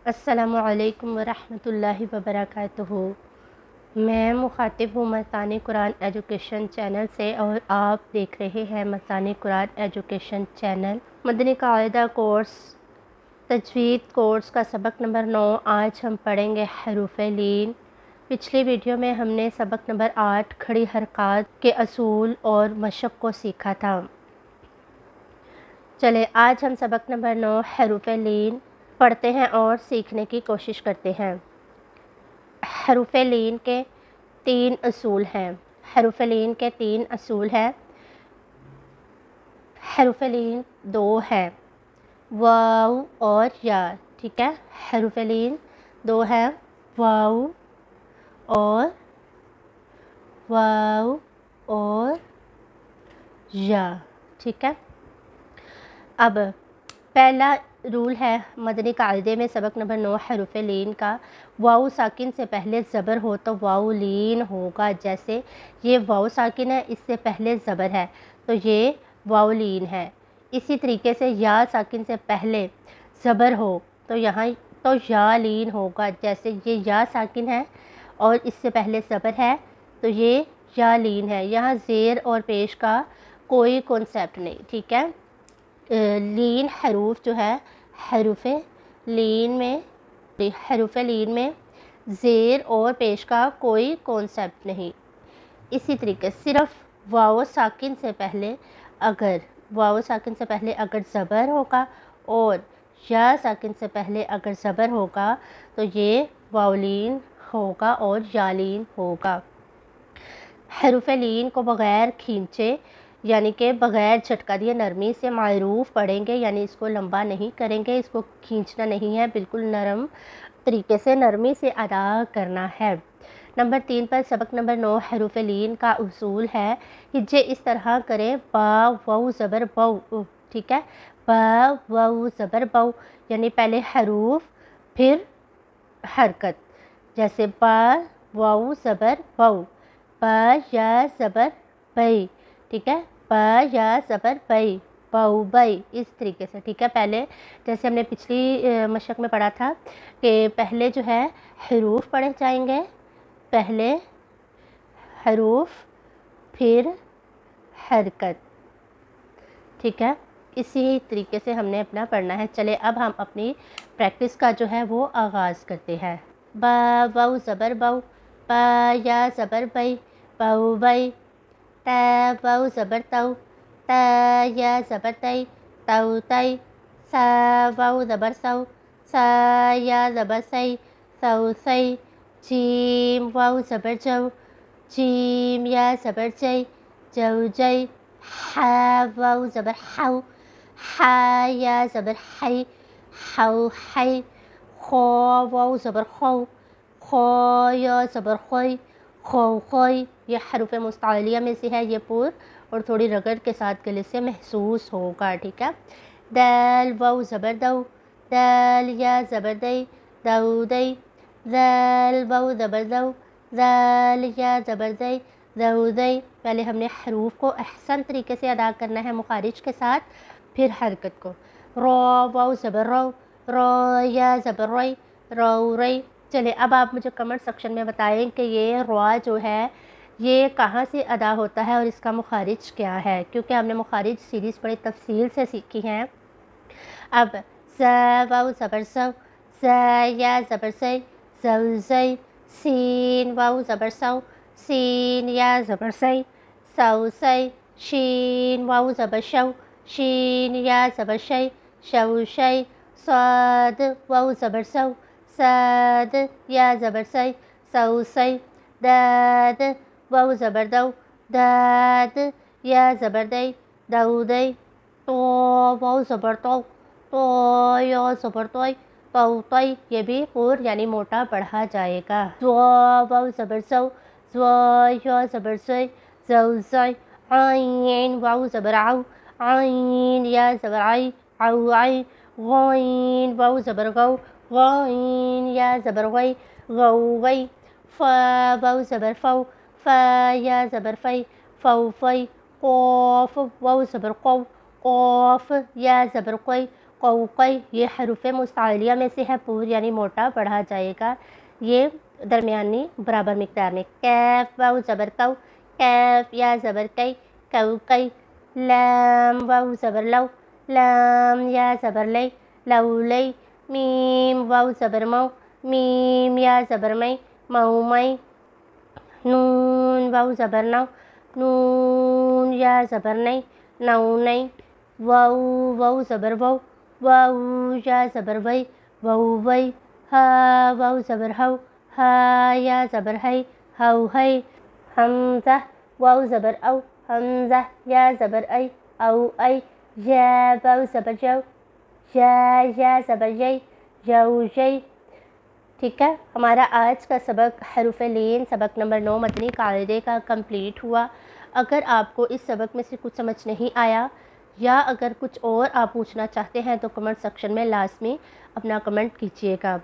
السلام علیکم ورحمۃ اللہ وبرکاتہ۔ میں مخاطب ہوں مستانی قرآن ایجوکیشن چینل سے اور آپ دیکھ رہے ہیں مستانی قرآن ایجوکیشن چینل۔ مدنی قاعدہ کورس تجوید کورس کا سبق نمبر 9 آج ہم پڑھیں گے حروف لین۔ پچھلی ویڈیو میں ہم نے سبق نمبر 8 کھڑی حرکات کے اصول اور مشق کو سیکھا تھا۔ چلے آج ہم سبق نمبر 9 حروف لین پڑھتے ہیں اور سیکھنے کی کوشش کرتے ہیں۔ حروف لین کے 3 اصول ہیں۔ حروف لین کے 3 اصول ہیں۔ حروف لین 2 ہیں، واو اور یا، ٹھیک ہے۔ حروف لین 2 ہیں، واو اور یا، ٹھیک ہے۔ اب پہلا رول ہے مدنی قاعدے میں سبق نمبر 9 حروف لین کا، واو ساکن سے پہلے زبر ہو تو واو لین ہوگا۔ جیسے یہ واو ساکن ہے، اس سے پہلے زبر ہے تو یہ واو لین ہے۔ اسی طریقے سے یا ساکن سے پہلے زبر ہو تو یہاں تو یا لین ہوگا۔ جیسے یہ یا ساکن ہے اور اس سے پہلے زبر ہے تو یہ یا لین ہے۔ یہاں زیر اور پیش کا کوئی کنسیپٹ نہیں، ٹھیک ہے۔ لین حروف جو ہے، حروف لین میں زیر اور پیش کا کوئی کانسیپٹ نہیں۔ اسی طریقے صرف واو ساکن سے پہلے اگر زبر ہوگا اور یا ساکن سے پہلے اگر زبر ہوگا تو یہ واو لین ہوگا اور یا لین ہوگا۔ حروف لین کو بغیر کھینچے یعنی کہ بغیر جھٹکا دیے نرمی سے معروف پڑھیں گے، یعنی اس کو لمبا نہیں کریں گے، اس کو کھینچنا نہیں ہے، بالکل نرم طریقے سے نرمی سے ادا کرنا ہے۔ نمبر 3 پر سبق نمبر 9 حروف لین کا اصول ہے، ہجے اس طرح کریں، با واو زبر بو، ٹھیک ہے۔ با واو زبر بو یعنی پہلے حروف پھر حرکت، جیسے با واو زبر بو، با یا زبر بئی، ٹھیک ہے۔ با یا زبر بئی، بو بئی، اس طریقے سے، ٹھیک ہے۔ پہلے جیسے ہم نے پچھلی مشق میں پڑھا تھا کہ پہلے جو ہے حروف پڑھے جائیں گے، پہلے حروف پھر حرکت، ٹھیک ہے۔ اسی طریقے سے ہم نے اپنا پڑھنا ہے۔ چلے اب ہم اپنی پریکٹس کا جو ہے وہ آغاز کرتے ہیں۔ با واو زبر بو، با یا زبر بئی، بو بئی۔ تا واو زبر تو، تا یا زبر تئی، تو تئی۔ سا واو زبر سو، سا یا زبر سئی، سو سئی۔ جیم واو زبر جو، جیم یا زبر جئی، جو جئی۔ حا واو زبر حو، حا یا زبر حی، حو حی۔ خو واو زبر خو، خو یا زبر خوئی، خو خوئی۔ یہ حروف مستعلیہ میں سے ہے، یہ پر اور تھوڑی رگڑ کے ساتھ گلے سے محسوس ہوگا، ٹھیک ہے۔ دال واو زبر دو، دال یا زبر دئی، دو دئی۔ دال واو زبر دو، دال یا زبر دئی، دو دئی۔ پہلے ہم نے حروف کو احسن طریقے سے ادا کرنا ہے مخارج کے ساتھ، پھر حرکت کو۔ رو واو زبر رو، رو یا زبر روئی، رو رئی۔ چلے اب آپ مجھے کمنٹ سیکشن میں بتائیں کہ یہ روا جو ہے یہ کہاں سے ادا ہوتا ہے اور اس کا مخارج کیا ہے، کیونکہ ہم نے مخارج سیریز بڑی تفصیل سے سیکھی ہیں۔ اب ز واو زبر زو، ز یا زبر زئی، زو زئی۔ سین واو زبر سو، سین یا زبر سئی، سو سئی۔ شین واو زبر شو، شین یا زبر شئی، شو شئی۔ صاد واو زبر سو، صاد یا زبر سئی، سو سئی۔ داد واو زبر دو، داد یا زبر دئی، دو دئی۔ تو واو زبر تو، تو یا زبر توئی، تو توئی۔ یہ بھی پر یعنی موٹا پڑھا جائے گا۔ زو واو زبر زو، زو یا زبر زوئی، زو زوئی۔ عین واو زبر عو، عین یا زبر عئی، عو عئی۔ غین واو زبر غو، غین یا زبر غئی، غو غئی۔ فا واو زبر فو، فا یا زبر فئی، فو فئی۔ قوف واو زبر قو، قوف یا زبر قوئی، قوقی، یہ حروف مستعلیہ میں سے ہے، پور یعنی موٹا پڑھا جائے گا، یہ درمیانی برابر مقدار میں۔ کیف واو زبر کو، کیف یا زبر کئی، کوقی۔ لام واو زبر لو، لام یا زبر لئی، لولی۔ میم واو زبر مو، میم یا زبر مئی، مومئی۔ نون واو زبر نو، نون یا زبر نئی، نونئی۔ واو واو زبر وو، واو یا زبر وئی، ووئی۔ ہا واو زبر ہو، ہا یا زبر ہئی، ہوہئی۔ حمزہ واو زبر او، حمزہ یا زبر ای، اوئی۔ یا واو زبر جو، یا زبر یئی، یویئی۔ ٹھیک ہے، ہمارا آج کا سبق حروف لین سبق نمبر 9 مدنی قاعدے کا کمپلیٹ ہوا۔ اگر آپ کو اس سبق میں سے کچھ سمجھ نہیں آیا یا اگر کچھ اور آپ پوچھنا چاہتے ہیں تو کمنٹ سیکشن میں لازمی اپنا کمنٹ کیجیے گا۔